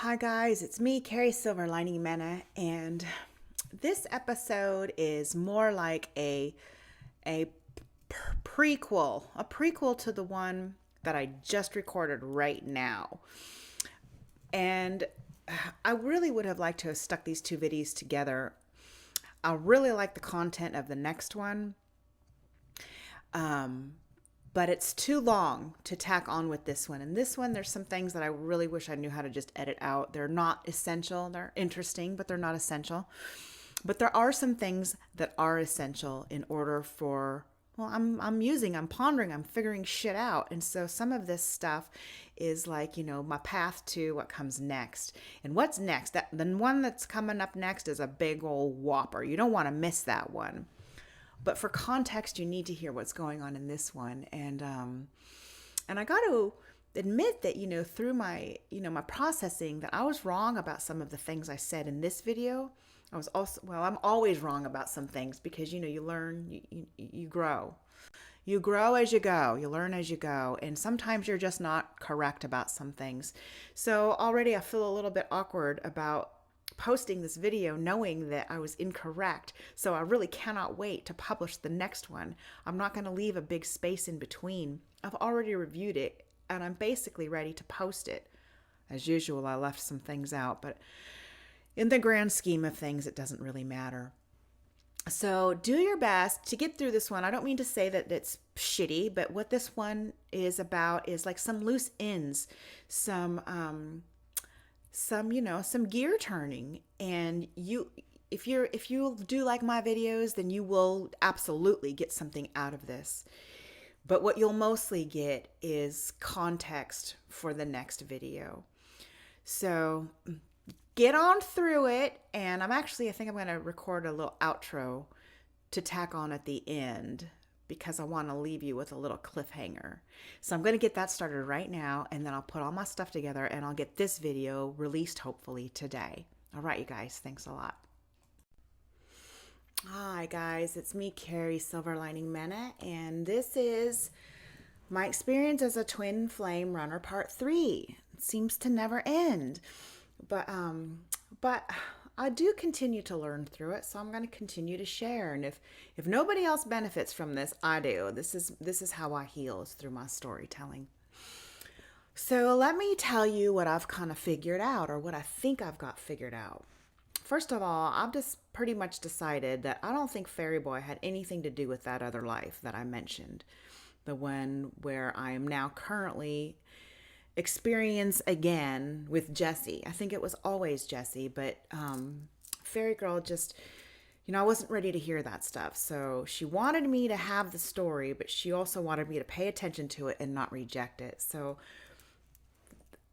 Hi guys, it's me, Carrie Silver Lining Mena, and this episode is more like a prequel to the one that I just recorded right now. And I really would have liked to have stuck these two videos together. I really like the content of the next one. But it's too long to tack on with this one. And this one, there's some things that I really wish I knew how to just edit out. They're not essential. They're interesting, but they're not essential. But there are some things that are essential in order for, well, I'm pondering, I'm figuring shit out. And so some of this stuff is like, my path to what comes next. And what's next? The one that's coming up next is a big old whopper. You don't want to miss that one. But for context, you need to hear what's going on in this one. And I got to admit that, through my, my processing, that I was wrong about some of the things I said in this video. I'm always wrong about some things because, you learn, you grow. You grow as you go. You learn as you go. And sometimes you're just not correct about some things. So already I feel a little bit awkward about posting this video knowing that I was incorrect. So I really cannot wait to publish the next one. I'm not going to leave a big space in between. I've already reviewed it and I'm basically ready to post it. As usual, I left some things out, but in the grand scheme of things, it doesn't really matter. So do your best to get through this one. I don't mean to say that it's shitty, but what this one is about is like some loose ends, some gear turning. And if you do like my videos, then you will absolutely get something out of this. But what you'll mostly get is context for the next video. So get on through it. And I think I'm going to record a little outro to tack on at the end, because I want to leave you with a little cliffhanger. So I'm going to get that started right now, and then I'll put all my stuff together and I'll get this video released hopefully today. All right, you guys, thanks a lot. Hi guys, it's me, Carrie Silver Lining Mena, and this is my experience as a twin flame runner part 3. It seems to never end, but I do continue to learn through it, so I'm going to continue to share. And if nobody else benefits from this, I do. This is how I heal, is through my storytelling. So let me tell you what I've kind of figured out, or what I think I've got figured out. First of all, I've just pretty much decided that I don't think Fairy Boy had anything to do with that other life that I mentioned. The one where I am now currently experience again with Jessie. I think it was always Jessie, but Fairy Girl just, I wasn't ready to hear that stuff. So she wanted me to have the story, but she also wanted me to pay attention to it and not reject it. So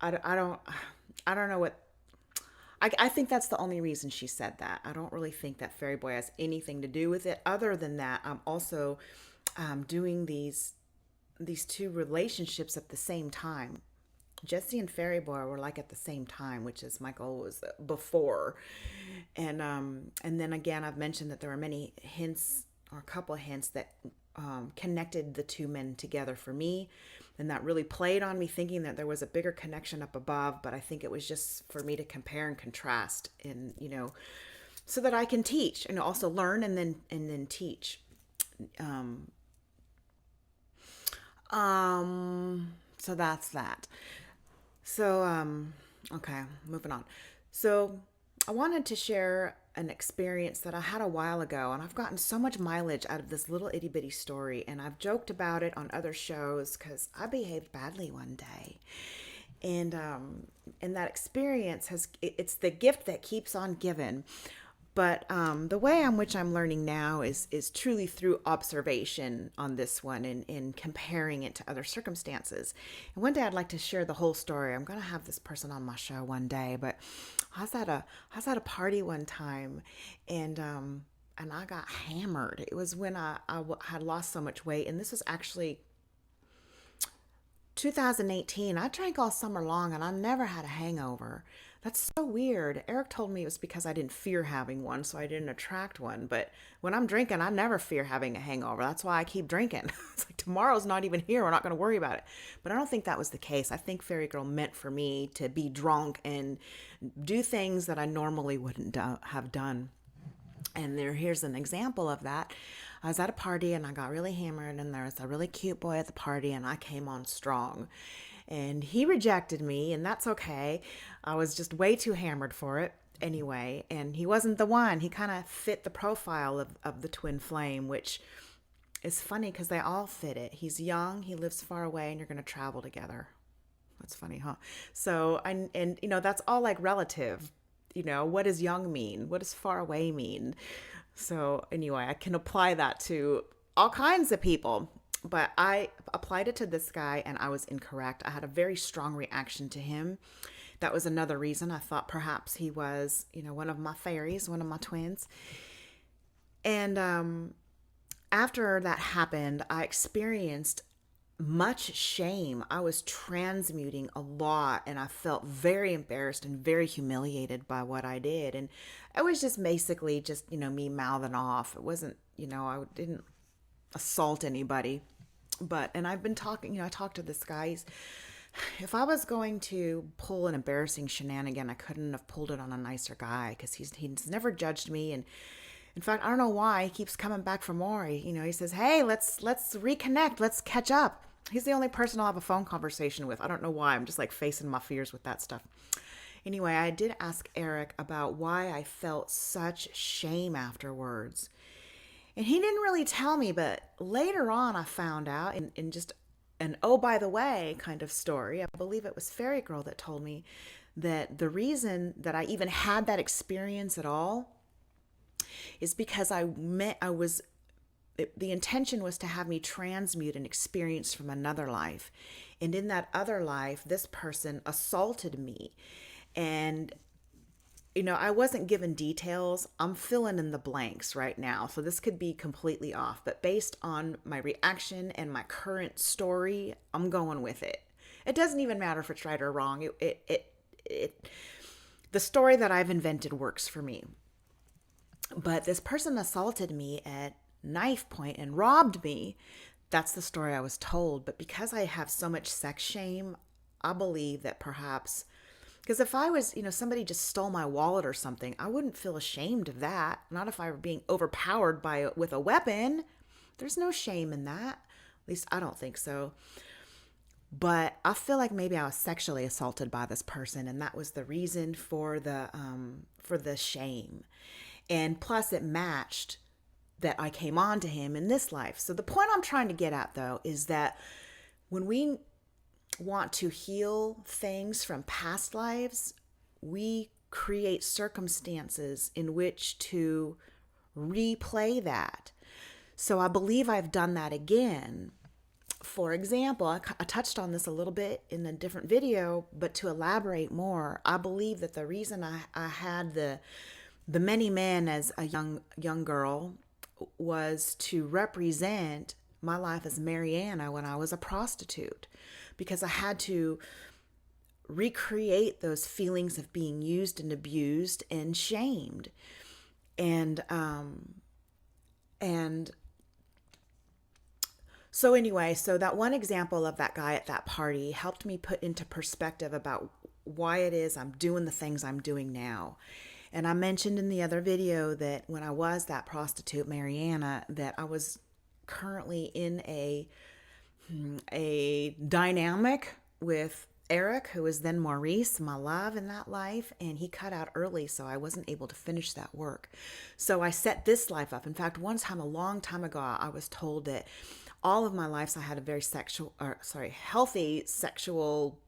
I don't know what, I think that's the only reason she said that. I don't really think that Fairy Boy has anything to do with it. Other than that, I'm also doing these two relationships at the same time. Jessie and Fairy Boy were like at the same time, which is my goal was before. And then again, I've mentioned that there were many hints, or a couple of hints, that connected the two men together for me. And that really played on me thinking that there was a bigger connection up above, but I think it was just for me to compare and contrast, and, so that I can teach and also learn and then teach. So that's that. So, okay, moving on. So I wanted to share an experience that I had a while ago, and I've gotten so much mileage out of this little itty bitty story, and I've joked about it on other shows because I behaved badly one day. And that experience it's the gift that keeps on giving. But the way in which I'm learning now is truly through observation on this one, and comparing it to other circumstances. And one day I'd like to share the whole story. I'm going to have this person on my show one day, but I was at a party one time, and I got hammered. It was when I had lost so much weight, and this was actually 2018. I drank all summer long, and I never had a hangover. That's so weird. Eric told me it was because I didn't fear having one, so I didn't attract one. But when I'm drinking, I never fear having a hangover. That's why I keep drinking. It's like tomorrow's not even here. We're not going to worry about it. But I don't think that was the case. I think Fairy Girl meant for me to be drunk and do things that I normally wouldn't have done. And here's an example of that. I was at a party and I got really hammered, and there was a really cute boy at the party, and I came on strong. And he rejected me, and that's okay. I was just way too hammered for it anyway. And he wasn't the one. He kind of fit the profile of the twin flame, which is funny because they all fit it. He's young, he lives far away, and you're going to travel together. That's funny, huh? So, and that's all like relative. What does young mean? What does far away mean? So anyway, I can apply that to all kinds of people, but I applied it to this guy and I was incorrect. I had a very strong reaction to him. That was another reason I thought perhaps he was, one of my fairies, one of my twins. And after that happened, I experienced much shame. I was transmuting a lot, and I felt very embarrassed and very humiliated by what I did. And it was just basically just, me mouthing off. It wasn't, I didn't assault anybody. And I've been talking, I talked to this guy. If I was going to pull an embarrassing shenanigan, I couldn't have pulled it on a nicer guy, because he's never judged me. And in fact, I don't know why he keeps coming back for more. He says, "Hey, let's reconnect. Let's catch up." He's the only person I'll have a phone conversation with. I don't know why. I'm just like facing my fears with that stuff. Anyway, I did ask Eric about why I felt such shame afterwards. And he didn't really tell me, but later on I found out in just an oh, by the way kind of story. I believe it was Fairy Girl that told me that the reason that I even had that experience at all is because the intention was to have me transmute an experience from another life. And in that other life, this person assaulted me. And, I wasn't given details. I'm filling in the blanks right now. So this could be completely off. But based on my reaction and my current story, I'm going with it. It doesn't even matter if it's right or wrong. The story that I've invented works for me. But this person assaulted me at knife point and robbed me. That's the story I was told. But because I have so much sex shame, I believe that perhaps, because if I was, somebody just stole my wallet or something, I wouldn't feel ashamed of that. Not if I were being overpowered with a weapon. There's no shame in that. At least I don't think so. But I feel like maybe I was sexually assaulted by this person, and that was the reason for the shame. And plus it matched that I came on to him in this life. So the point I'm trying to get at, though, is that when we want to heal things from past lives, we create circumstances in which to replay that. So I believe I've done that again. For example, I touched on this a little bit in a different video, but to elaborate more, I believe that the reason I had the many men as a young girl was to represent my life as Mariana when I was a prostitute, because I had to recreate those feelings of being used and abused and shamed. And so anyway, so that one example of that guy at that party helped me put into perspective about why it is I'm doing the things I'm doing now. And I mentioned in the other video that when I was that prostitute, Mariana, that I was currently in a dynamic with Eric, who was then Maurice, my love in that life, and he cut out early, so I wasn't able to finish that work. So I set this life up. In fact, one time, a long time ago, I was told that all of my lives I had a very healthy sexual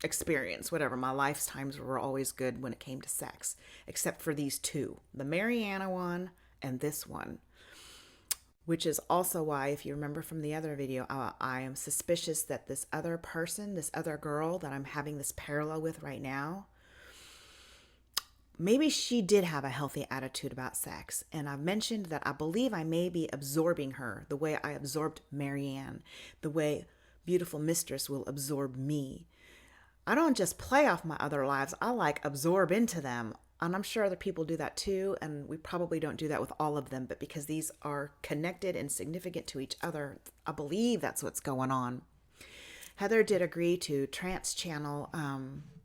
experience, whatever. My lifetimes were always good when it came to sex, except for these two, the Mariana one and this one, which is also why, if you remember from the other video, I am suspicious that this other person, this other girl that I'm having this parallel with right now, maybe she did have a healthy attitude about sex. And I've mentioned that I believe I may be absorbing her the way I absorbed Marianne, the way Beautiful Mistress will absorb me. I don't just play off my other lives. I like absorb into them. And I'm sure other people do that too. And we probably don't do that with all of them, but because these are connected and significant to each other, I believe that's what's going on. Heather did agree to trance channel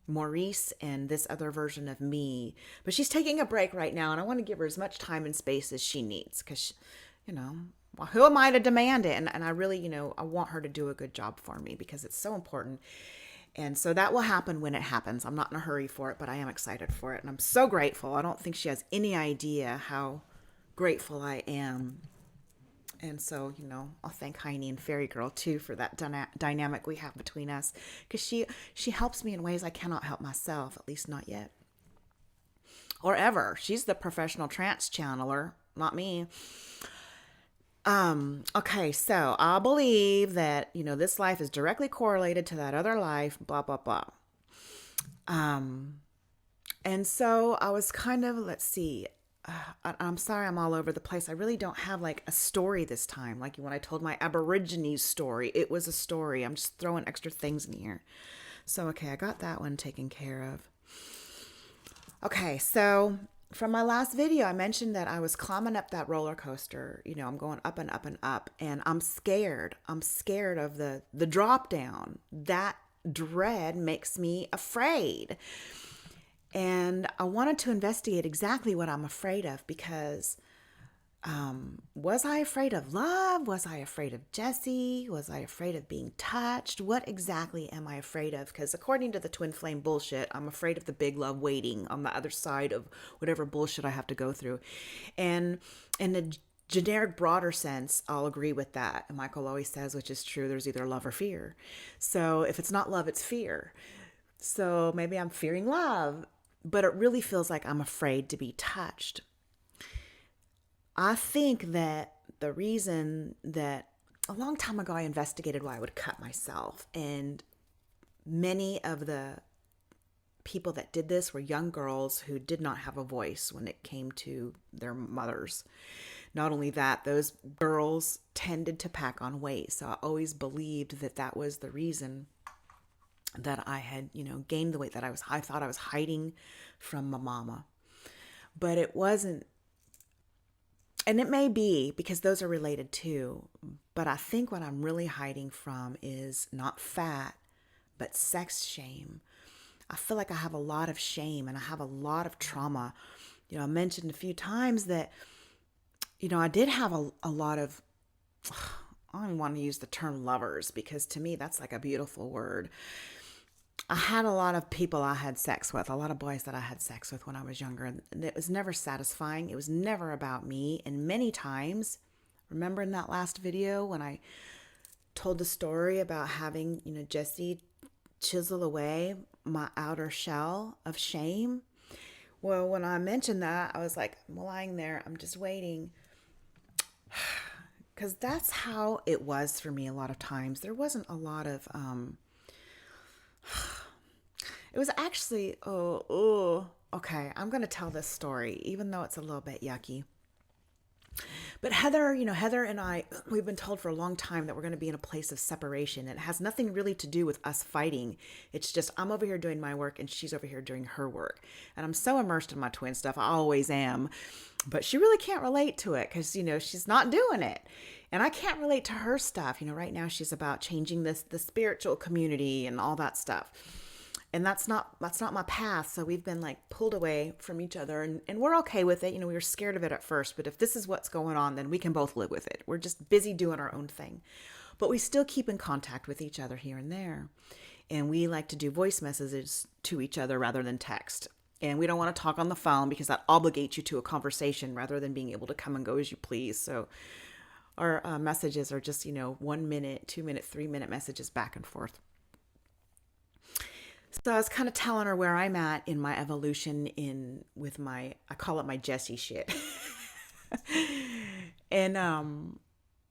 Maurice and this other version of me, but she's taking a break right now, and I want to give her as much time and space as she needs because, well, who am I to demand it? And I really, I want her to do a good job for me because it's so important. And so that will happen when it happens. I'm not in a hurry for it, but I am excited for it. And I'm so grateful. I don't think she has any idea how grateful I am. And so, I'll thank Heine and Fairy Girl too for that dynamic we have between us. Because she helps me in ways I cannot help myself, at least not yet. Or ever. She's the professional trance channeler, not me. Okay, so I believe that, this life is directly correlated to that other life, blah, blah, blah. And so I was kind of, let's see, I'm sorry I'm all over the place. I really don't have like a story this time. Like when I told my Aborigines story, it was a story. I'm just throwing extra things in here. So, okay, I got that one taken care of. Okay, so from my last video, I mentioned that I was climbing up that roller coaster. I'm going up and up and up, and I'm scared. I'm scared of the drop down. That dread makes me afraid. And I wanted to investigate exactly what I'm afraid of because was I afraid of love? Was I afraid of Jesse? Was I afraid of being touched? What exactly am I afraid of? Because according to the twin flame bullshit, I'm afraid of the big love waiting on the other side of whatever bullshit I have to go through. And in the generic, broader sense, I'll agree with that. And Michael always says, which is true, there's either love or fear. So if it's not love, it's fear. So maybe I'm fearing love, but it really feels like I'm afraid to be touched. I think that the reason that a long time ago I investigated why I would cut myself, and many of the people that did this were young girls who did not have a voice when it came to their mothers. Not only that, those girls tended to pack on weight. So I always believed that that was the reason that I had, gained the weight that I thought I was hiding from my mama. But it wasn't. And it may be because those are related too. But I think what I'm really hiding from is not fat, but sex shame. I feel like I have a lot of shame and I have a lot of trauma. I mentioned a few times that, I did have a lot of, I don't want to use the term lovers because to me that's like a beautiful word. I had a lot of people I had sex with, a lot of boys that I had sex with when I was younger. And it was never satisfying. It was never about me. And many times, remember in that last video when I told the story about having, Jesse chisel away my outer shell of shame? Well, when I mentioned that, I was like, I'm lying there. I'm just waiting. Because that's how it was for me a lot of times. There wasn't a lot of... It was actually, okay, I'm going to tell this story, even though it's a little bit yucky. But Heather and I, we've been told for a long time that we're going to be in a place of separation. It has nothing really to do with us fighting. It's just I'm over here doing my work and she's over here doing her work. And I'm so immersed in my twin stuff. I always am. But she really can't relate to it because, she's not doing it. And I can't relate to her stuff. Right now she's about changing the spiritual community and all that stuff. And that's not my path. So we've been like pulled away from each other and we're okay with it. We were scared of it at first, but if this is what's going on, then we can both live with it. We're just busy doing our own thing, but we still keep in contact with each other here and there. And we like to do voice messages to each other rather than text. And we don't want to talk on the phone because that obligates you to a conversation rather than being able to come and go as you please. So our messages are just, 1 minute, 2 minute, 3 minute messages back and forth. So I was kind of telling her where I'm at in my evolution with I call it my Jessie shit. And I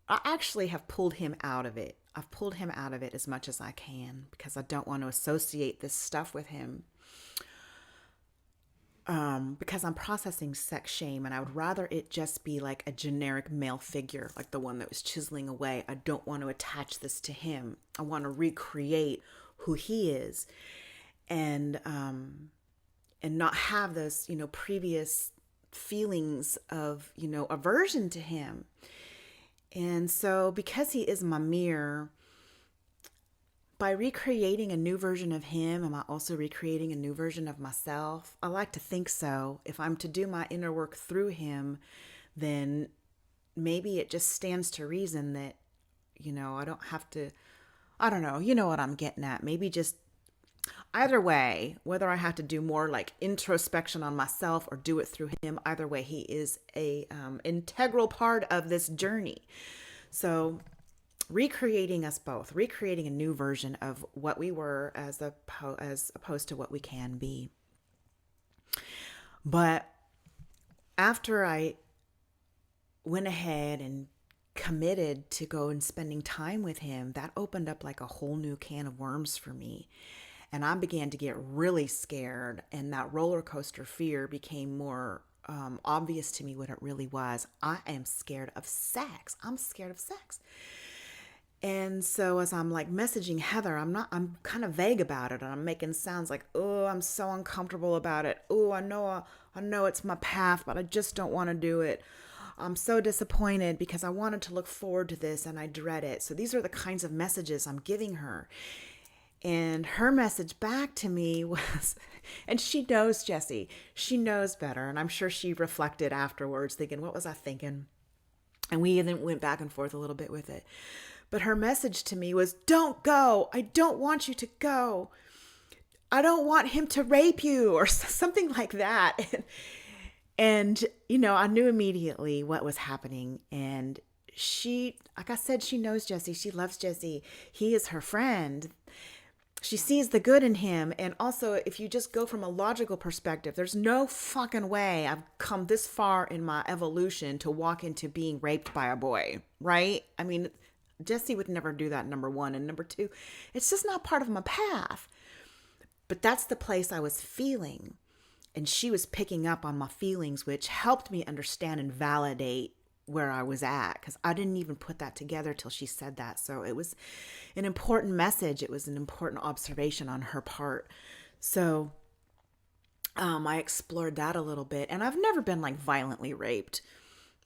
actually have pulled him out of it. I've pulled him out of it as much as I can because I don't want to associate this stuff with him. Because I'm processing sex shame and I would rather it just be like a generic male figure, like the one that was chiseling away. I don't want to attach this to him. I want to recreate who he is. and not have those, previous feelings of, aversion to him. And so because he is my mirror, by recreating a new version of him, am I also recreating a new version of myself? I like to think so. If I'm to do my inner work through him, then maybe it just stands to reason that, I don't have to, I don't know, you know what I'm getting at. Maybe just either way, whether I have to do more like introspection on myself or do it through him, either way, he is a integral part of this journey. So recreating us both, recreating a new version of what we were as opposed to what we can be. But after I went ahead and committed to go and spending time with him, that opened up like a whole new can of worms for me. And I began to get really scared, and that roller coaster fear became more obvious to me what it really was. I am scared of sex. I'm scared of sex. And so as I'm like messaging Heather, I'm kind of vague about it, and I'm making sounds like, oh, I'm so uncomfortable about it. Oh, I know it's my path, but I just don't want to do it. I'm so disappointed because I wanted to look forward to this and I dread it. So these are the kinds of messages I'm giving her. And her message back to me was, and she knows, Jessie, she knows better. And I'm sure she reflected afterwards thinking, what was I thinking? And we then went back and forth a little bit with it. But her message to me was, don't go. I don't want you to go. I don't want him to rape you, or something like that. And I knew immediately what was happening. And she, like I said, she knows Jessie. She loves Jessie. He is her friend. She sees the good in him. And also, if you just go from a logical perspective, there's no fucking way I've come this far in my evolution to walk into being raped by a boy, right? I mean, Jessie would never do that, number one. And number two, it's just not part of my path. But that's the place I was feeling. And she was picking up on my feelings, which helped me understand and validate where I was at, because I didn't even put that together till she said that. So it was an important message. It was an important observation on her part. So I explored that a little bit. And I've never been like violently raped.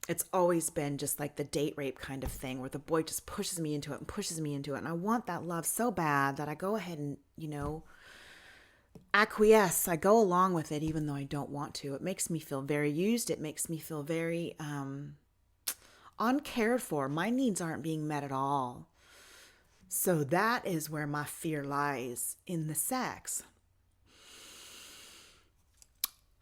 It's always been just like the date rape kind of thing where the boy just pushes me into it and pushes me into it. And I want that love so bad that I go ahead and, acquiesce. I go along with it even though I don't want to. It makes me feel very used. It makes me feel very uncared for. My needs aren't being met at all. So that is where my fear lies, in the sex.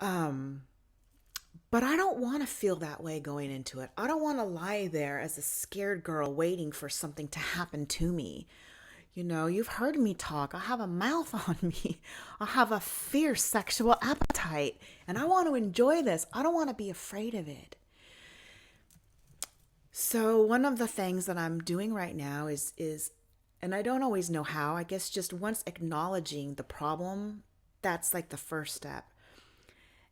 But I don't want to feel that way going into it. I don't want to lie there as a scared girl waiting for something to happen to me. You've heard me talk. I have a mouth on me. I have a fierce sexual appetite, and I want to enjoy this. I don't want to be afraid of it. So one of the things that I'm doing right now is, and I don't always know how, I guess just once acknowledging the problem, that's like the first step.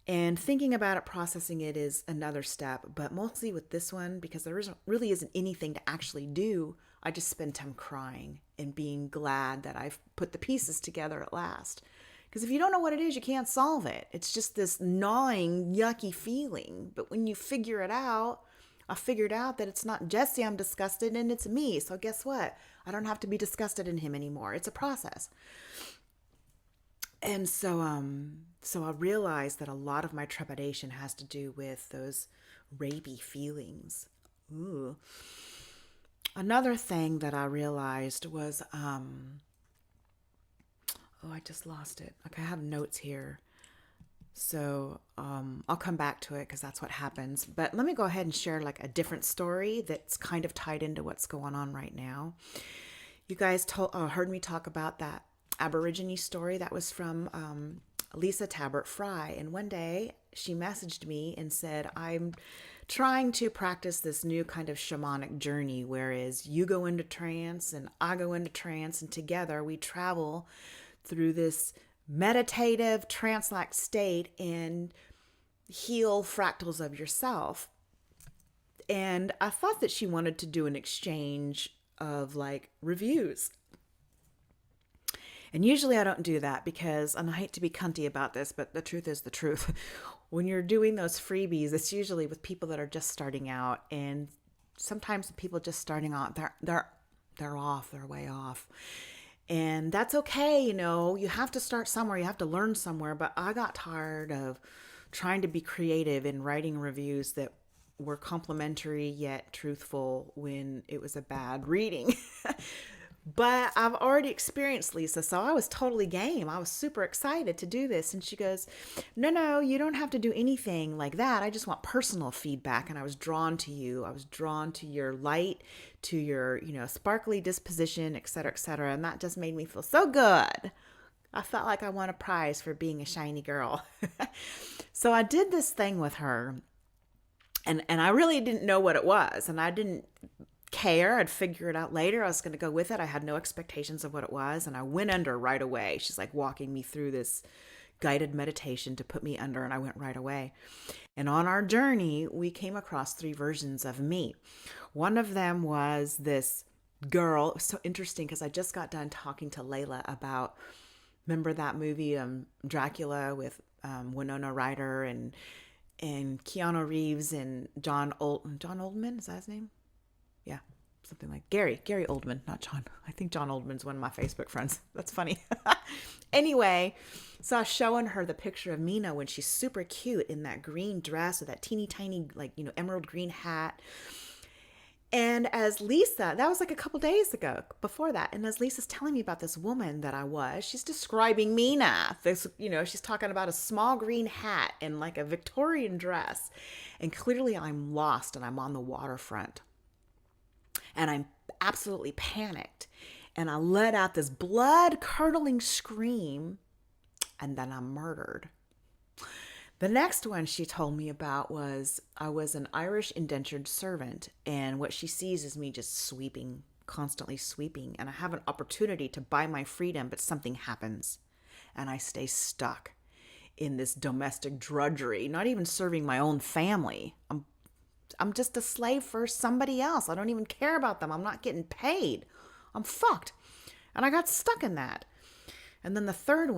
And thinking about it, processing it is another step. But mostly with this one, because there really isn't anything to actually do, I just spend time crying and being glad that I've put the pieces together at last. Because if you don't know what it is, you can't solve it. It's just this gnawing, yucky feeling. But when you figure it out, I figured out that it's not Jessie I'm disgusted in, it's me. So guess what? I don't have to be disgusted in him anymore. It's a process. And so I realized that a lot of my trepidation has to do with those rapey feelings. Ooh. Another thing that I realized was, I just lost it. Okay, I have notes here. So I'll come back to it because that's what happens. But let me go ahead and share like a different story that's kind of tied into what's going on right now. You guys heard me talk about that Aborigine story that was from Lisa Tabbert Fry. And one day she messaged me and said, I'm trying to practice this new kind of shamanic journey, whereas you go into trance and I go into trance, and together we travel through this meditative trance-like state and heal fractals of yourself. And I thought that she wanted to do an exchange of like reviews. And usually I don't do that because, and I hate to be cunty about this, but the truth is the truth. When you're doing those freebies, it's usually with people that are just starting out. And sometimes the people just starting out, they're off, they're way off. And that's okay, you have to start somewhere, you have to learn somewhere. But I got tired of trying to be creative in writing reviews that were complimentary yet truthful when it was a bad reading. But I've already experienced Lisa, so I was totally game. I was super excited to do this. And she goes, no, you don't have to do anything like that. I just want personal feedback. And I was drawn to you. I was drawn to your light, to your, sparkly disposition, et cetera, et cetera. And that just made me feel so good. I felt like I won a prize for being a shiny girl. So I did this thing with her. And I really didn't know what it was. And I didn't care. I'd figure it out later. I was going to go with it. I had no expectations of what it was. And I went under right away. She's like walking me through this guided meditation to put me under. And I went right away. And on our journey, we came across 3 versions of me. One of them was this girl. It was so interesting because I just got done talking to Layla about, remember that movie, Dracula, with Winona Ryder and Keanu Reeves and John Oldman, is that his name? Yeah, something like Gary Oldman, not John. I think John Oldman's one of my Facebook friends. That's funny. Anyway, so I was showing her the picture of Mina when she's super cute in that green dress with that teeny tiny, emerald green hat. And as Lisa, that was like a couple days ago before that. And as Lisa's telling me about this woman that I was, she's describing Mina. This, she's talking about a small green hat and like a Victorian dress. And clearly I'm lost and I'm on the waterfront. And I'm absolutely panicked. And I let out this blood-curdling scream, and then I'm murdered. The next one she told me about was I was an Irish indentured servant, and what she sees is me just sweeping, constantly sweeping, and I have an opportunity to buy my freedom, but something happens, and I stay stuck in this domestic drudgery, not even serving my own family. I'm just a slave for somebody else. I don't even care about them. I'm not getting paid. I'm fucked. And I got stuck in that. And then the third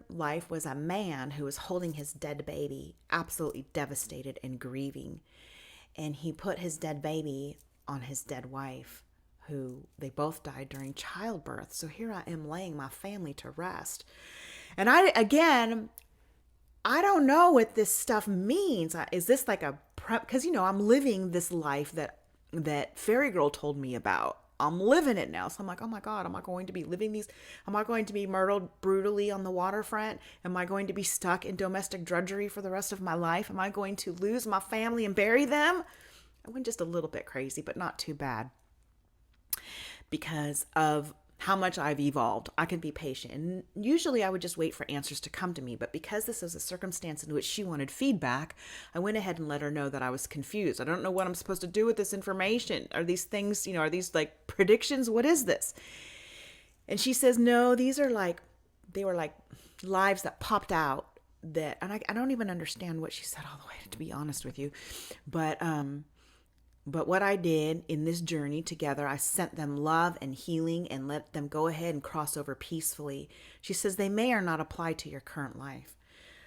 life was a man who was holding his dead baby, absolutely devastated and grieving. And he put his dead baby on his dead wife, who they both died during childbirth. So here I am laying my family to rest. And I don't know what this stuff means. Is this like a prep? Because, I'm living this life that Fairy Girl told me about. I'm living it now. So I'm like, oh my God, am I going to be living these? Am I going to be murdered brutally on the waterfront? Am I going to be stuck in domestic drudgery for the rest of my life? Am I going to lose my family and bury them? I went just a little bit crazy, but not too bad because of how much I've evolved. I can be patient. And usually I would just wait for answers to come to me. But because this was a circumstance in which she wanted feedback, I went ahead and let her know that I was confused. I don't know what I'm supposed to do with this information. Are these things, are these like predictions? What is this? And she says, no, they were like lives that popped out that, and I don't even understand what she said all the way, to be honest with you. But what I did in this journey together, I sent them love and healing and let them go ahead and cross over peacefully. She says they may or not apply to your current life.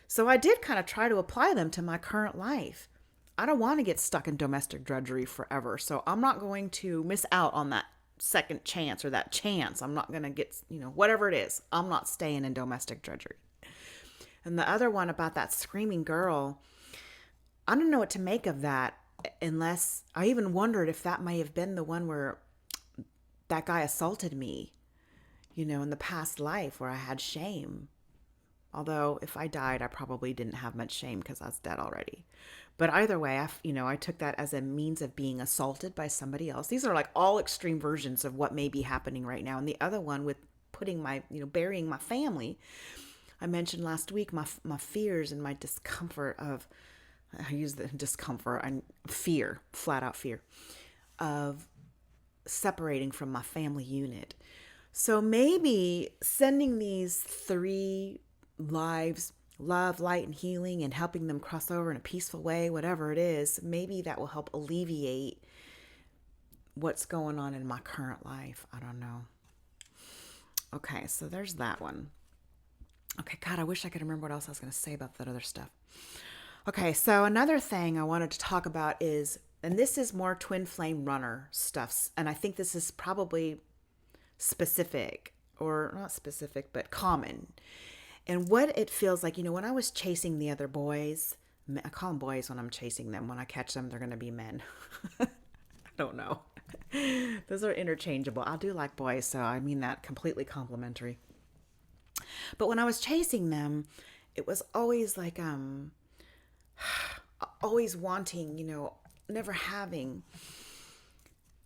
So I did kind of try to apply them to my current life. I don't want to get stuck in domestic drudgery forever. So I'm not going to miss out on that second chance or that chance. I'm not going to get, whatever it is. I'm not staying in domestic drudgery. And the other one about that screaming girl, I don't know what to make of that. Unless I even wondered if that may have been the one where that guy assaulted me, in the past life where I had shame. Although if I died, I probably didn't have much shame because I was dead already. But either way, I took that as a means of being assaulted by somebody else. These are like all extreme versions of what may be happening right now. And the other one with putting burying my family. I mentioned last week my fears and my discomfort of, I use the discomfort and fear, flat out fear of separating from my family unit. So maybe sending these 3 lives, love, light, and healing, and helping them cross over in a peaceful way, whatever it is, maybe that will help alleviate what's going on in my current life. I don't know. Okay, so there's that one. Okay, God, I wish I could remember what else I was going to say about that other stuff. Okay, so another thing I wanted to talk about is, and this is more twin flame runner stuffs, and I think this is probably specific, or not specific, but common. And what it feels like, when I was chasing the other boys, I call them boys when I'm chasing them. When I catch them, they're going to be men. I don't know. Those are interchangeable. I do like boys, so I mean that completely complimentary. But when I was chasing them, it was always like always wanting, never having.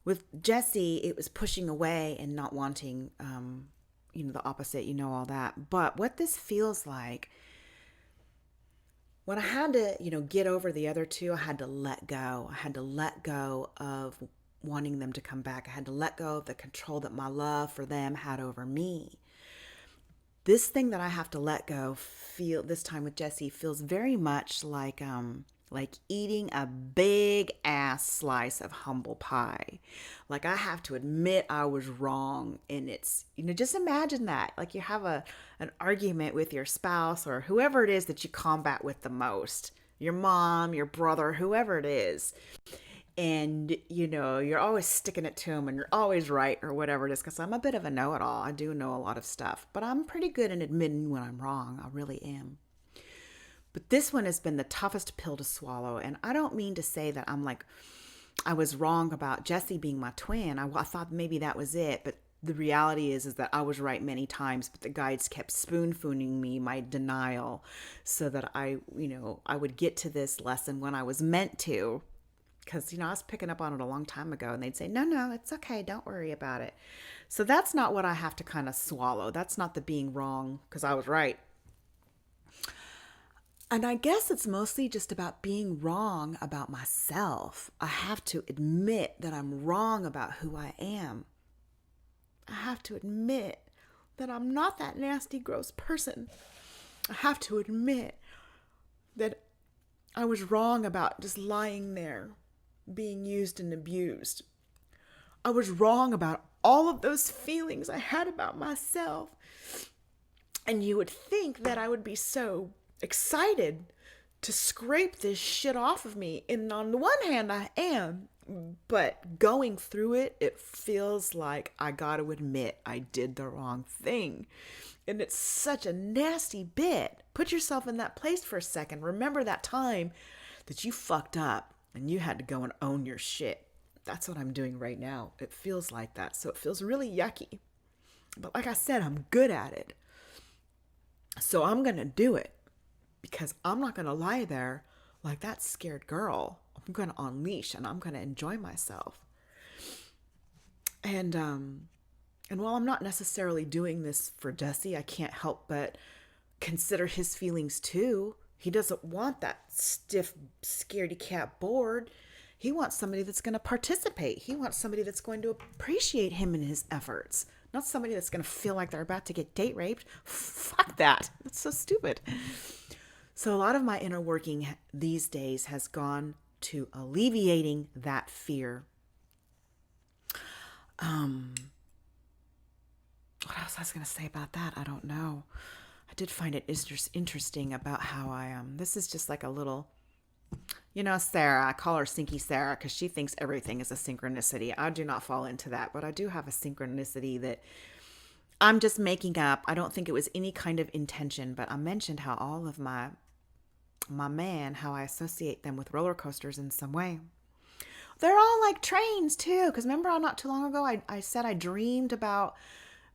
With Jesse, it was pushing away and not wanting, the opposite, all that. But what this feels like, when I had to, get over the other two, I had to let go. I had to let go of wanting them to come back. I had to let go of the control that my love for them had over me. This thing that I have to let go, feel this time with Jesse, feels very much like eating a big ass slice of humble pie. Like, I have to admit I was wrong. And it's, just imagine that. Like, you have an argument with your spouse or whoever it is that you combat with the most, your mom, your brother, whoever it is. And, you're always sticking it to them and you're always right or whatever it is. Because I'm a bit of a know-it-all. I do know a lot of stuff. But I'm pretty good in admitting when I'm wrong. I really am. But this one has been the toughest pill to swallow. And I don't mean to say that I was wrong about Jesse being my twin. I thought maybe that was it. But the reality is that I was right many times. But the guides kept spoon-fooning me my denial so that I would get to this lesson when I was meant to. Because, I was picking up on it a long time ago. And they'd say, no, it's okay. Don't worry about it. So that's not what I have to kind of swallow. That's not the being wrong because I was right. And I guess it's mostly just about being wrong about myself. I have to admit that I'm wrong about who I am. I have to admit that I'm not that nasty, gross person. I have to admit that I was wrong about just lying there, being used and abused. I was wrong about all of those feelings I had about myself. And you would think that I would be so excited to scrape this shit off of me. And on the one hand, I am. But going through it, it feels like I got to admit I did the wrong thing. And it's such a nasty bit. Put yourself in that place for a second. Remember that time that you fucked up and you had to go and own your shit. That's what I'm doing right now. It feels like that. So it feels really yucky. But like I said, I'm good at it. So I'm going to do it. Because I'm not going to lie there like that scared girl. I'm going to unleash and I'm going to enjoy myself. And while I'm not necessarily doing this for Jesse, I can't help but consider his feelings too. He doesn't want that stiff, scaredy cat bored. He wants somebody that's going to participate. He wants somebody that's going to appreciate him and his efforts. Not somebody that's going to feel like they're about to get date raped. Fuck that. That's so stupid. So a lot of my inner working these days has gone to alleviating that fear. What else I was going to say about that? I don't know. I did find it interesting about how this is just like a little, Sarah, I call her Sinky Sarah because she thinks everything is a synchronicity. I do not fall into that, but I do have a synchronicity that I'm just making up. I don't think it was any kind of intention, but I mentioned how all of my man, how I associate them with roller coasters in some way. They're all like trains too, because remember not too long ago I said I dreamed about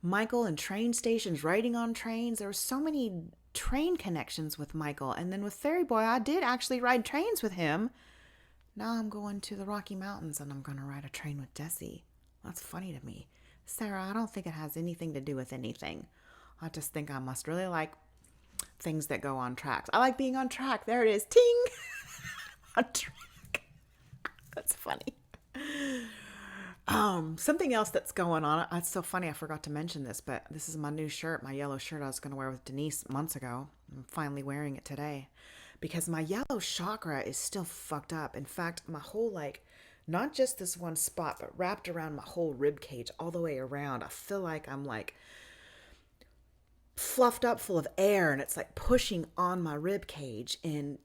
Michael and train stations, riding on trains. There were so many train connections with Michael. And then with Fairy Boy, I did actually ride trains with him. Now I'm going to the Rocky Mountains and I'm going to ride a train with Jesse. That's funny to me. Sarah, I don't think it has anything to do with anything. I just think I must really like things that go on tracks. I like being on track. There it is. Ting! On track. That's funny. Something else that's going on. It's so funny. I forgot to mention this, but this is my new shirt, my yellow shirt I was going to wear with Denise months ago. I'm finally wearing it today because my yellow chakra is still fucked up. In fact, my whole, not just this one spot, but wrapped around my whole rib cage all the way around. I feel like I'm fluffed up full of air, and it's like pushing on my rib cage. And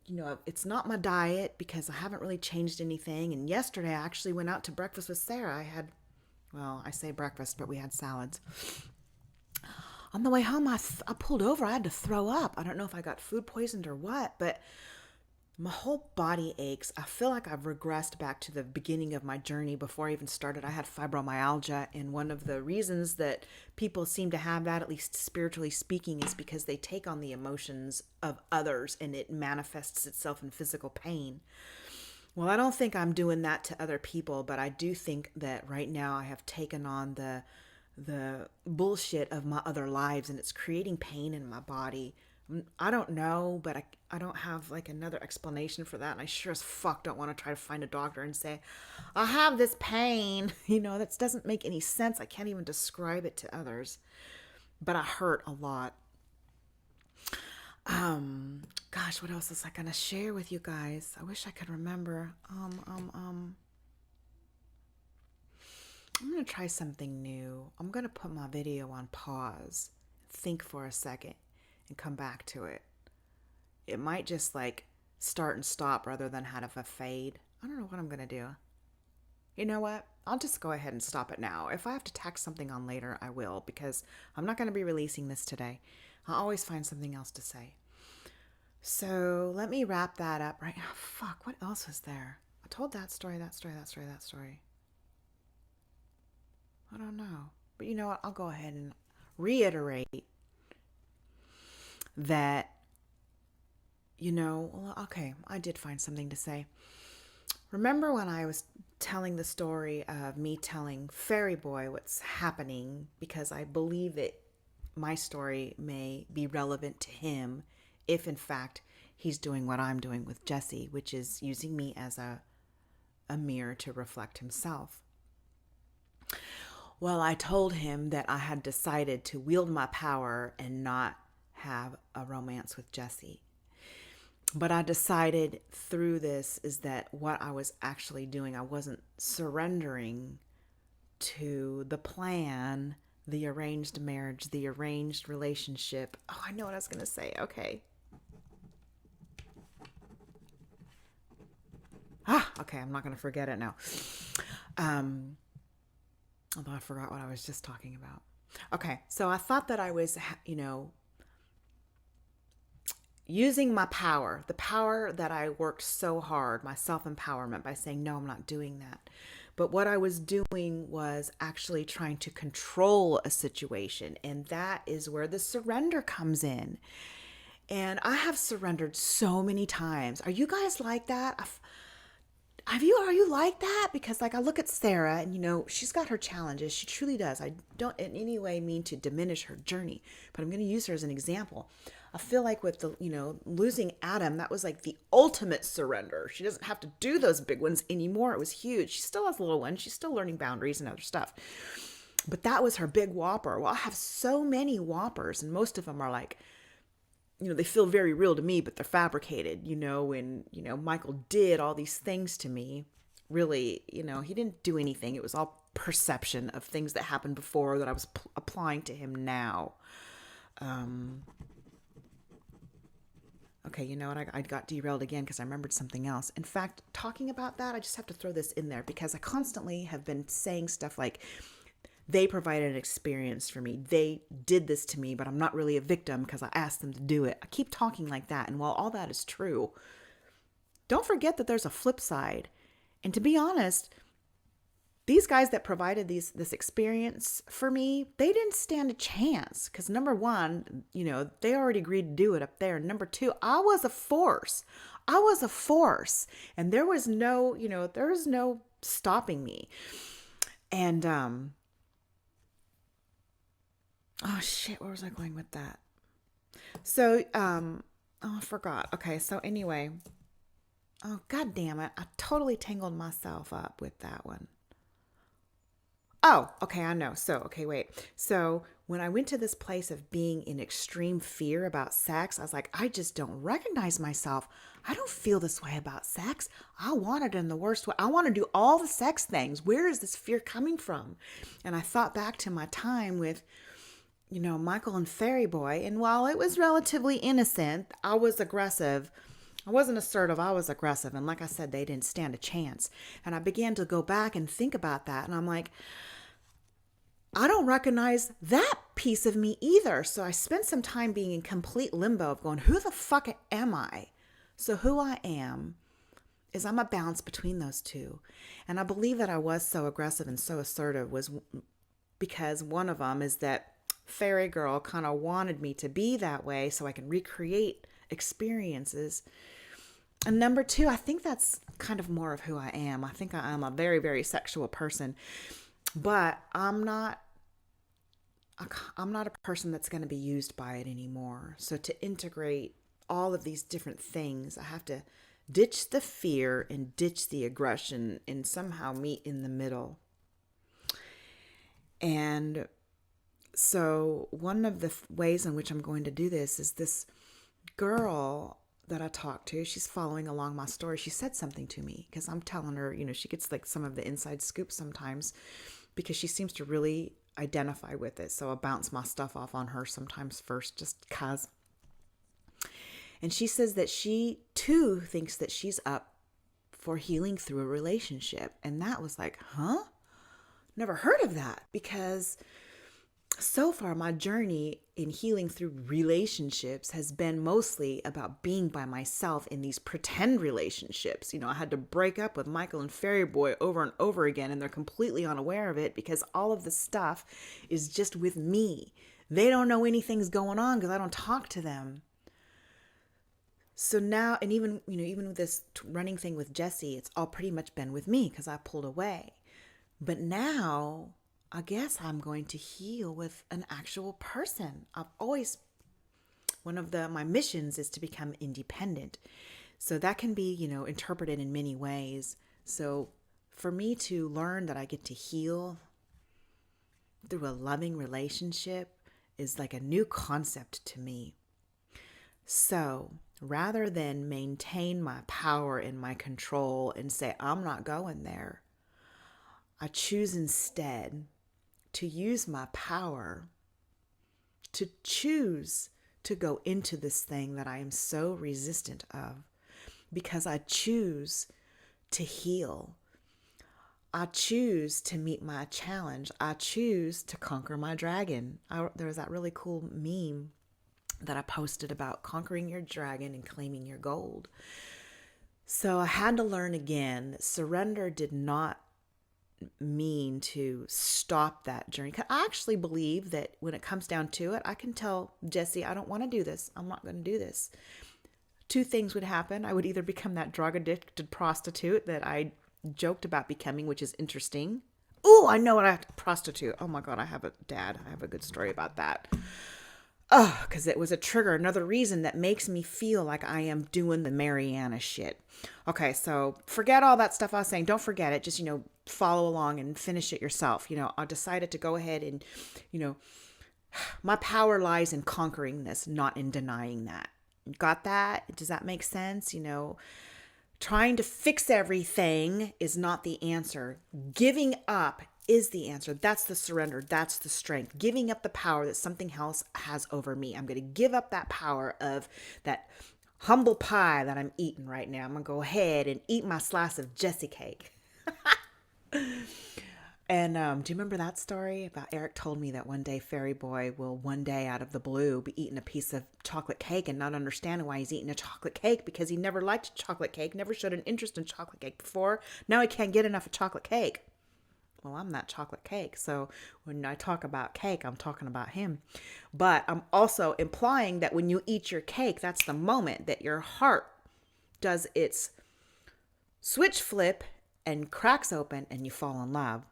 it's not my diet because I haven't really changed anything. And yesterday I actually went out to breakfast with Sarah. I say breakfast, but we had salads. On the way home, I pulled over. I had to throw up. I don't know if I got food poisoned or what, but my whole body aches. I feel like I've regressed back to the beginning of my journey before I even started. I had fibromyalgia, and one of the reasons that people seem to have that, at least spiritually speaking, is because they take on the emotions of others and it manifests itself in physical pain. Well, I don't think I'm doing that to other people, but I do think that right now I have taken on the bullshit of my other lives, and it's creating pain in my body. I don't know, but I don't have like another explanation for that. And I sure as fuck don't want to try to find a doctor and say, I have this pain. That doesn't make any sense. I can't even describe it to others, but I hurt a lot. Gosh, what else was I going to share with you guys? I wish I could remember. I'm going to try something new. I'm going to put my video on pause, think for a second, and come back to it. It might just like start and stop rather than have a fade. I don't know what I'm going to do. You know what? I'll just go ahead and stop it now. If I have to tack something on later, I will, because I'm not going to be releasing this today. I'll always find something else to say. So let me wrap that up right now. Fuck, what else was there? I told that story. I don't know. But you know what? I'll go ahead and reiterate that, okay, I did find something to say. Remember when I was telling the story of me telling Fairy Boy what's happening, because I believe that my story may be relevant to him if in fact he's doing what I'm doing with Jesse, which is using me as a mirror to reflect himself. Well, I told him that I had decided to wield my power and not have a romance with Jesse. But I decided through this is that what I was actually doing, I wasn't surrendering to the plan, the arranged marriage, the arranged relationship. Oh, I know what I was going to say. Okay. Okay. I'm not going to forget it now. Although I forgot what I was just talking about. Okay. So I thought that I was, using my power, the power that I worked so hard, my self-empowerment, by saying, no, I'm not doing that. But what I was doing was actually trying to control a situation. And that is where the surrender comes in. And I have surrendered so many times. Are you guys like that? Are you like that? Because like I look at Sarah and she's got her challenges. She truly does. I don't in any way mean to diminish her journey, but I'm going to use her as an example. I feel like with the, losing Adam, that was like the ultimate surrender. She doesn't have to do those big ones anymore. It was huge. She still has little ones. She's still learning boundaries and other stuff. But that was her big whopper. Well, I have so many whoppers, and most of them are like, they feel very real to me, but they're fabricated, and, Michael did all these things to me. Really, he didn't do anything. It was all perception of things that happened before that I was applying to him now. Okay, you know what? I got derailed again because I remembered something else. In fact, talking about that, I just have to throw this in there because I constantly have been saying stuff like, they provided an experience for me. They did this to me, but I'm not really a victim because I asked them to do it. I keep talking like that. And while all that is true, don't forget that there's a flip side. And to be honest, these guys that provided this experience for me, they didn't stand a chance. Because number one, they already agreed to do it up there. Number two, I was a force. And there was no stopping me. And, oh shit, where was I going with that? So, I forgot. Okay, so anyway. Oh, god damn it. I totally tangled myself up with that one. Oh, okay, I know. So, okay, wait. So when I went to this place of being in extreme fear about sex, I was like, I just don't recognize myself. I don't feel this way about sex. I want it in the worst way. I want to do all the sex things. Where is this fear coming from? And I thought back to my time with, Michael and Fairy Boy. And while it was relatively innocent, I was aggressive. I wasn't assertive, I was aggressive. And like I said, they didn't stand a chance. And I began to go back and think about that. And I'm like, I don't recognize that piece of me either. So I spent some time being in complete limbo of going, who the fuck am I? So who I am is I'm a balance between those two. And I believe that I was so aggressive and so assertive was because one of them is that fairy girl kind of wanted me to be that way so I can recreate experiences. And number two, I think that's kind of more of who I am. I think I am a very, very sexual person, but I'm not a person that's going to be used by it anymore. So to integrate all of these different things, I have to ditch the fear and ditch the aggression and somehow meet in the middle. And so one of the ways in which I'm going to do this is this girl that I talked to, she's following along my story. She said something to me because I'm telling her, she gets like some of the inside scoop sometimes because she seems to really identify with it. So I bounce my stuff off on her sometimes first just cause. And she says that she too thinks that she's up for healing through a relationship. And that was like, huh? Never heard of that, because so far my journey in healing through relationships has been mostly about being by myself in these pretend relationships. I had to break up with Michael and Fairy Boy over and over again, and they're completely unaware of it because all of the stuff is just with me. They don't know anything's going on because I don't talk to them. So now, and even with this running thing with Jesse, it's all pretty much been with me because I pulled away. But now I guess I'm going to heal with an actual person. One of my missions is to become independent. So that can be, interpreted in many ways. So for me to learn that I get to heal through a loving relationship is like a new concept to me. So rather than maintain my power and my control and say, I'm not going there, I choose instead to use my power to choose to go into this thing that I am so resistant of, because I choose to heal. I choose to meet my challenge. I choose to conquer my dragon. There was that really cool meme that I posted about conquering your dragon and claiming your gold. So I had to learn again that surrender did not mean to stop that journey. I actually believe that when it comes down to it, I can tell Jesse, I don't want to do this. I'm not going to do this. Two things would happen. I would either become that drug addicted prostitute that I joked about becoming, which is interesting. Oh, I know what I have to prostitute. Oh my God, I have a good story about that. Oh, because it was a trigger. Another reason that makes me feel like I am doing the Mariana shit. Okay, so forget all that stuff I was saying. Don't forget it. Just, follow along and finish it yourself. I decided to go ahead and, my power lies in conquering this, not in denying that. Got that? Does that make sense? Trying to fix everything is not the answer. Giving up is the answer. That's the surrender. That's the strength. Giving up the power that something else has over me. I'm going to give up that power of that humble pie that I'm eating right now. I'm going to go ahead and eat my slice of Jessie cake. And do you remember that story about Eric told me that one day Fairy Boy will one day out of the blue be eating a piece of chocolate cake and not understanding why he's eating a chocolate cake because he never liked chocolate cake, never showed an interest in chocolate cake before. Now he can't get enough of chocolate cake. Well, I'm that chocolate cake. So when I talk about cake, I'm talking about him. But I'm also implying that when you eat your cake, that's the moment that your heart does its switch flip and cracks open and you fall in love.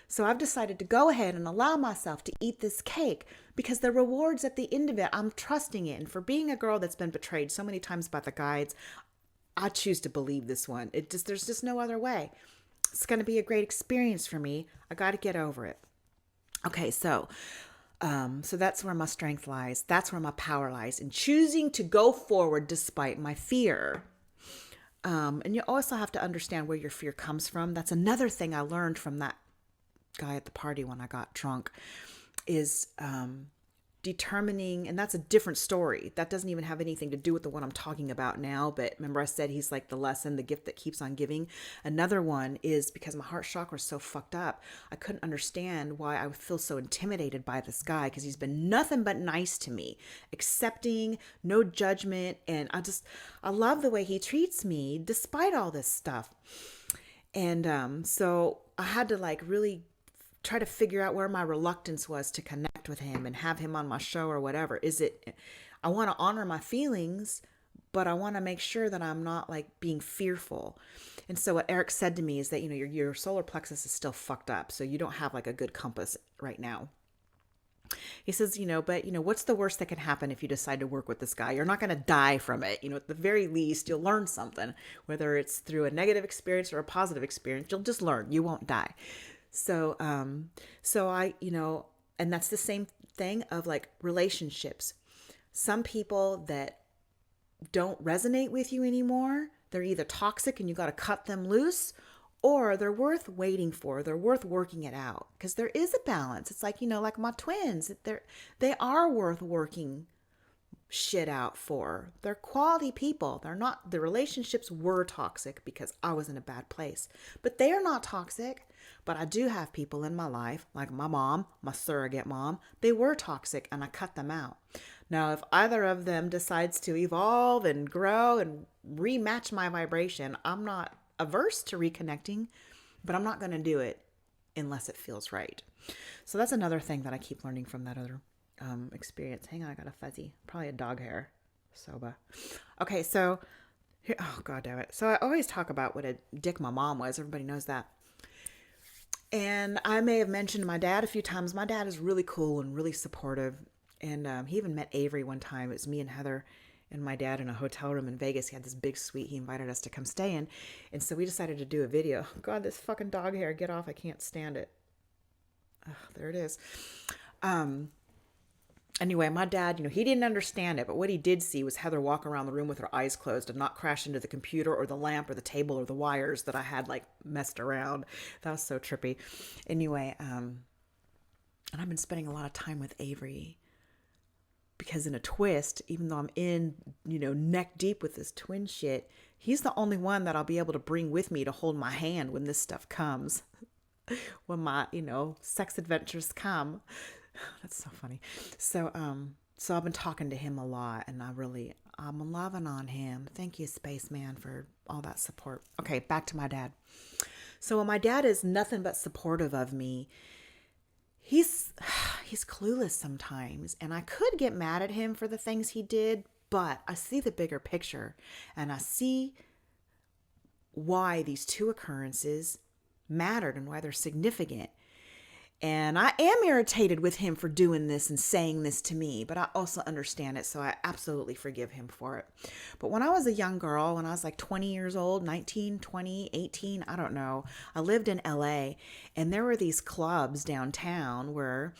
So I've decided to go ahead and allow myself to eat this cake because the rewards at the end of it, I'm trusting it. And for being a girl that's been betrayed so many times by the guides, I choose to believe this one. There's just no other way. It's going to be a great experience for me. I got to get over it. Okay, so that's where my strength lies. That's where my power lies in choosing to go forward despite my fear. And you also have to understand where your fear comes from. That's another thing I learned from that guy at the party when I got drunk is determining, and that's a different story. That doesn't even have anything to do with the one I'm talking about now. But remember I said he's like the lesson, the gift that keeps on giving. Another one is because my heart chakra is so fucked up. I couldn't understand why I feel so intimidated by this guy, because he's been nothing but nice to me, accepting, no judgment. And I love the way he treats me despite all this stuff. And so I had to like really try to figure out where my reluctance was to connect with him and have him on my show or whatever. Is it, I want to honor my feelings, but I want to make sure that I'm not like being fearful. And so what Eric said to me is that, your solar plexus is still fucked up. So you don't have like a good compass right now. He says, but what's the worst that can happen if you decide to work with this guy? You're not going to die from it. At the very least, you'll learn something, whether it's through a negative experience or a positive experience. You'll just learn. You won't die. So I, and that's the same thing of like relationships. Some people that don't resonate with you anymore, they're either toxic and you got to cut them loose, or they're worth waiting for. They're worth working it out, because there is a balance. It's like, like my twins, they are worth working shit out for. They're quality people. They're not, the relationships were toxic because I was in a bad place, but they are not toxic. But I do have people in my life, like my mom, my surrogate mom, they were toxic and I cut them out. Now, if either of them decides to evolve and grow and rematch my vibration, I'm not averse to reconnecting, but I'm not going to do it unless it feels right. So that's another thing that I keep learning from that other experience. Hang on, I got a fuzzy, probably a dog hair. Soba. Okay, so here, oh god damn it. So I always talk about what a dick my mom was. Everybody knows that. And I may have mentioned my dad a few times. My dad is really cool and really supportive. And he even met Avery one time. It was me and Heather and my dad in a hotel room in Vegas. He had this big suite he invited us to come stay in. And so we decided to do a video. God, this fucking dog hair. Get off. I can't stand it. Oh, there it is. Anyway, my dad, he didn't understand it, but what he did see was Heather walk around the room with her eyes closed and not crash into the computer or the lamp or the table or the wires that I had like messed around. That was so trippy. Anyway, and I've been spending a lot of time with Avery because in a twist, even though I'm in, neck deep with this twin shit, he's the only one that I'll be able to bring with me to hold my hand when this stuff comes, when my, sex adventures come. That's so funny. So I've been talking to him a lot, and I'm loving on him. Thank you, Spaceman, for all that support. Okay, back to my dad. So when my dad is nothing but supportive of me, he's clueless sometimes, and I could get mad at him for the things he did, but I see the bigger picture, and I see why these two occurrences mattered and why they're significant. And I am irritated with him for doing this and saying this to me, but I also understand it, so I absolutely forgive him for it. But when I was a young girl, when I was like 20 years old, 19, 20, 18, I don't know, I lived in LA, and there were these clubs downtown where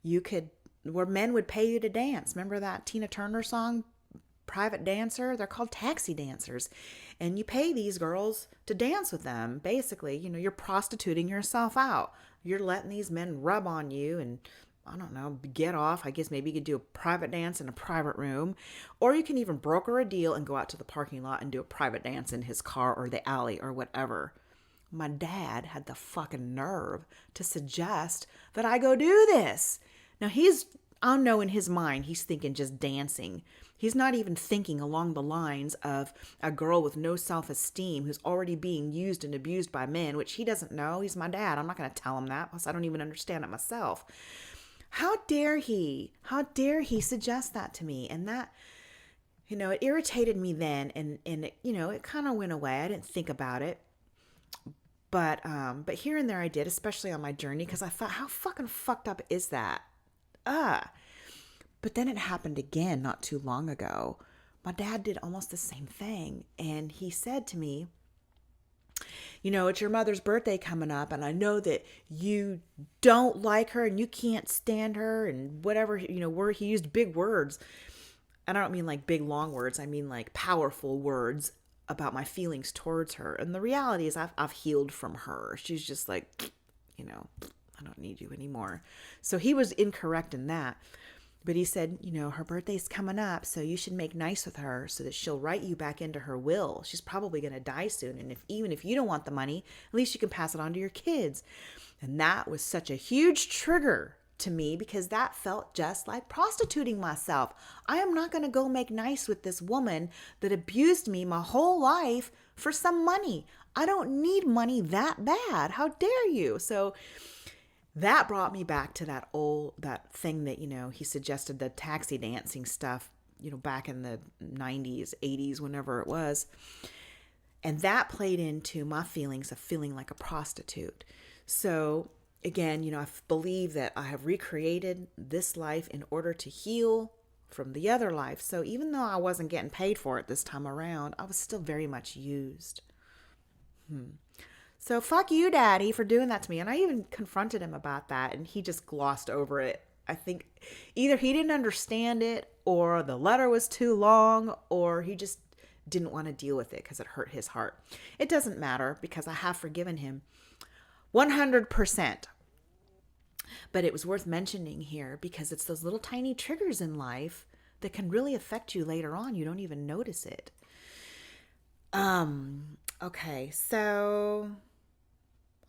men would pay you to dance. Remember that Tina Turner song, Private Dancer? They're called taxi dancers. And you pay these girls to dance with them. Basically, you're prostituting yourself out. You're letting these men rub on you and, I don't know, get off. I guess maybe you could do a private dance in a private room. Or you can even broker a deal and go out to the parking lot and do a private dance in his car or the alley or whatever. My dad had the fucking nerve to suggest that I go do this. Now I know in his mind, he's thinking just dancing. He's not even thinking along the lines of a girl with no self-esteem who's already being used and abused by men, which he doesn't know. He's my dad. I'm not going to tell him that, plus I don't even understand it myself. How dare he? How dare he suggest that to me? And that, it irritated me then, and it kind of went away. I didn't think about it. But here and there I did, especially on my journey, because I thought, how fucking fucked up is that? But then it happened again not too long ago. My dad did almost the same thing. And he said to me, it's your mother's birthday coming up, and I know that you don't like her and you can't stand her and whatever, he used big words. And I don't mean like big, long words. I mean like powerful words about my feelings towards her. And the reality is I've healed from her. She's just like, I don't need you anymore. So he was incorrect in that. But he said, her birthday's coming up, so you should make nice with her so that she'll write you back into her will. She's probably going to die soon. And even if you don't want the money, at least you can pass it on to your kids. And that was such a huge trigger to me because that felt just like prostituting myself. I am not going to go make nice with this woman that abused me my whole life for some money. I don't need money that bad. How dare you? So that brought me back to that thing that, he suggested, the taxi dancing stuff, back in the 90s, 80s, whenever it was. And that played into my feelings of feeling like a prostitute. So again, I believe that I have recreated this life in order to heal from the other life. So even though I wasn't getting paid for it this time around, I was still very much used. So fuck you, Daddy, for doing that to me. And I even confronted him about that, and he just glossed over it. I think either he didn't understand it, or the letter was too long, or he just didn't want to deal with it because it hurt his heart. It doesn't matter because I have forgiven him 100%. But it was worth mentioning here because it's those little tiny triggers in life that can really affect you later on. You don't even notice it. Okay, so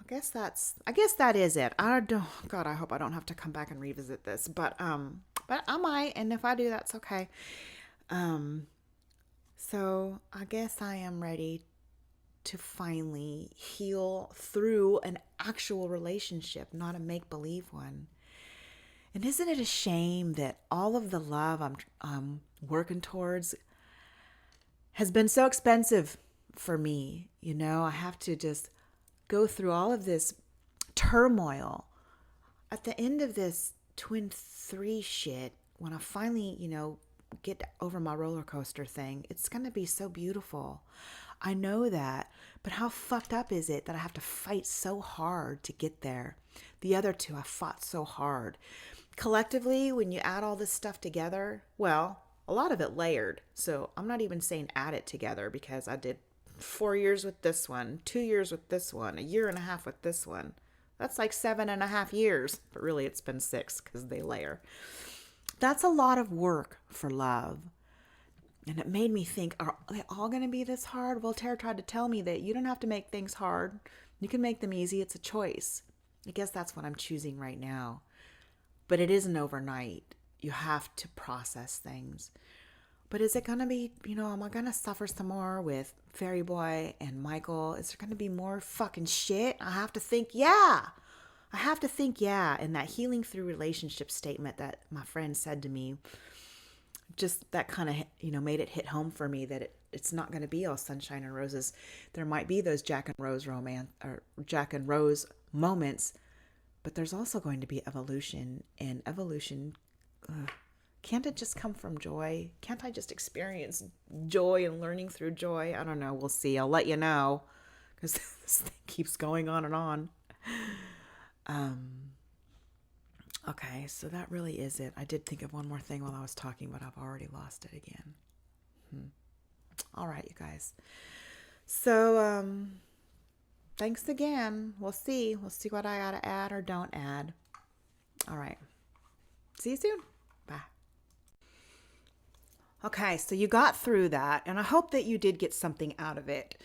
I guess that is it. God, I hope I don't have to come back and revisit this, but I might, and if I do, that's okay. So I guess I am ready to finally heal through an actual relationship, not a make-believe one. And isn't it a shame that all of the love I'm working towards has been so expensive for me? I have to just go through all of this turmoil. At the end of this Twin 3 shit, when I finally, get over my roller coaster thing, it's going to be so beautiful. I know that, but how fucked up is it that I have to fight so hard to get there? The other two, I fought so hard. Collectively, when you add all this stuff together, well, a lot of it layered. So I'm not even saying add it together because I did 4 years with this one, 2 years with this one, 1.5 years with this one. That's like 7.5 years, but really it's been 6 because they layer. That's a lot of work for love. And it made me think, are they all going to be this hard? Voltaire tried to tell me that you don't have to make things hard. You can make them easy. It's a choice. I guess that's what I'm choosing right now. But it isn't overnight. You have to process things. But is it going to be, am I going to suffer some more with Fairy Boy and Michael? Is there going to be more fucking shit? I have to think, yeah. And that healing through relationship statement that my friend said to me, just that kind of, made it hit home for me that it's not going to be all sunshine and roses. There might be those Jack and Rose moments, but there's also going to be evolution, and evolution, can't it just come from joy? Can't I just experience joy and learning through joy? I don't know. We'll see. I'll let you know because this thing keeps going on and on. Okay, so that really is it. I did think of one more thing while I was talking, but I've already lost it again. All right, you guys. So, thanks again. We'll see. We'll see what I got to add or don't add. All right. See you soon. Bye. Okay, so you got through that, and I hope that you did get something out of it.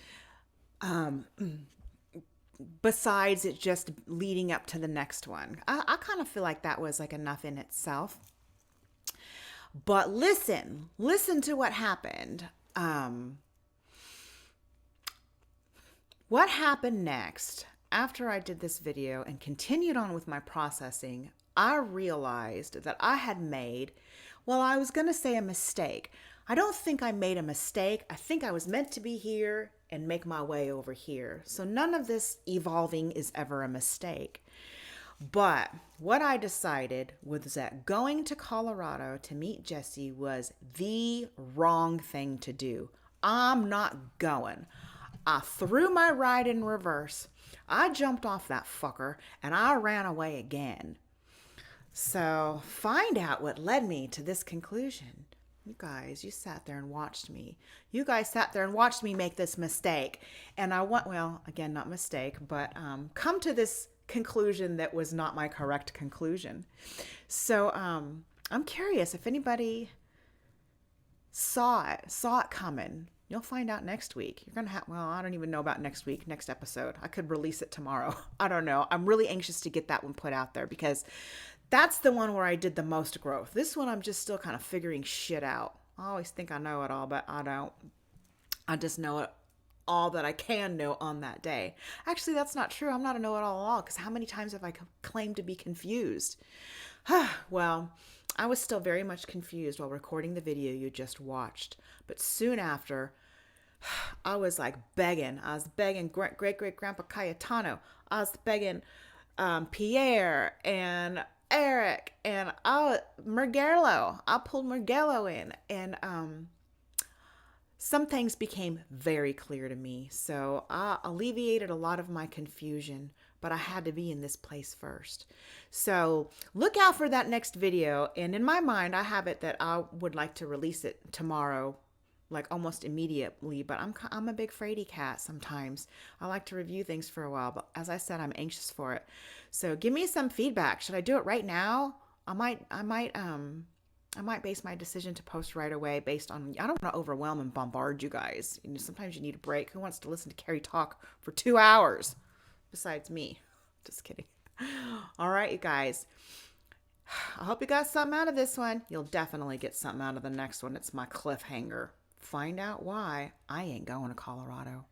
Besides it just leading up to the next one. I kind of feel like that was like enough in itself. But listen to what happened. What happened next after I did this video and continued on with my processing, I realized that I had made, well, I was going to say a mistake. I don't think I made a mistake. I think I was meant to be here and make my way over here. So none of this evolving is ever a mistake. But what I decided was that going to Colorado to meet Jesse was the wrong thing to do. I'm not going. I threw my ride in reverse. I jumped off that fucker and I ran away again. So find out what led me to this conclusion. You guys, you sat there and watched me. You guys sat there and watched me make this mistake. And I want, well, again, not mistake, but come to this conclusion that was not my correct conclusion. So I'm curious if anybody saw it coming. You'll find out next week. You're going to have, well, I don't even know about next week, next episode. I could release it tomorrow. I don't know. I'm really anxious to get that one put out there because that's the one where I did the most growth. This one, I'm just still kind of figuring shit out. I always think I know it all, but I don't. I just know it all that I can know on that day. Actually, that's not true. I'm not a know-it-all at all because how many times have I claimed to be confused? Well, I was still very much confused while recording the video you just watched. But soon after, I was like begging. I was begging great-great-grandpa Cayetano. I was begging Pierre and Eric and Murgello. I pulled Murgello in. And some things became very clear to me. So I alleviated a lot of my confusion, but I had to be in this place first. So look out for that next video. And in my mind, I have it that I would like to release it tomorrow, like almost immediately, but I'm a big fraidy cat sometimes. I like to review things for a while, but as I said, I'm anxious for it. So give me some feedback. Should I do it right now? I might base my decision to post right away based on, I don't want to overwhelm and bombard you guys. You know, sometimes you need a break. Who wants to listen to Carrie talk for 2 hours besides me? Just kidding. All right, you guys. I hope you got something out of this one. You'll definitely get something out of the next one. It's my cliffhanger. Find out why I ain't going to Colorado.